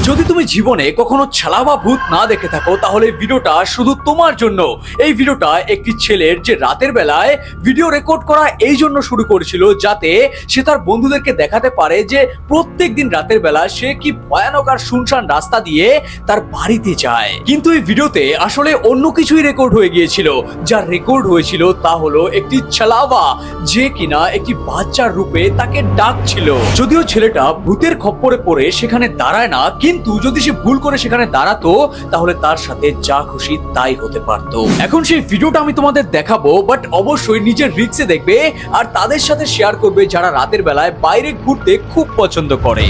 যদি তুমি জীবনে কখনো ছালা বা ভূত না দেখে থাকো তাহলে ভিডিওটা শুধু তোমার জন্য। এই ভিডিওটা একটি ছেলের যে রাতের বেলায় ভিডিও রেকর্ড করা এই জন্য শুরু করেছিল যাতে সে তার বন্ধুদেরকে দেখাতে পারে যে প্রত্যেক দিন রাতের বেলা সে কি ভয়ানক আর শুনশান রাস্তা দিয়ে তার বাড়িতে যায়। কিন্তু এই ভিডিওতে আসলে অন্য কিছুই রেকর্ড হয়ে গিয়েছিল। যা রেকর্ড হয়েছিল তা হলো একটি ছালাওয়া যে কিনা একটি বাচ্চার রূপে তাকে ডাকছিল। যদিও ছেলেটা ভূতের খপ্পরে পড়ে সেখানে দাঁড়ায় না, কিন্তু যদি সে ভুল করে সেখানে দাঁড়াতো তাহলে তার সাথে যা খুশি তাই হতে পারতো। এখন সেই ভিডিওটা আমি তোমাদের দেখাবো, বাট অবশ্যই নিজের রিস্কে দেখবে আর তাদের সাথে শেয়ার করবে যারা রাতের বেলায় বাইরে ঘুরতে খুব পছন্দ করে।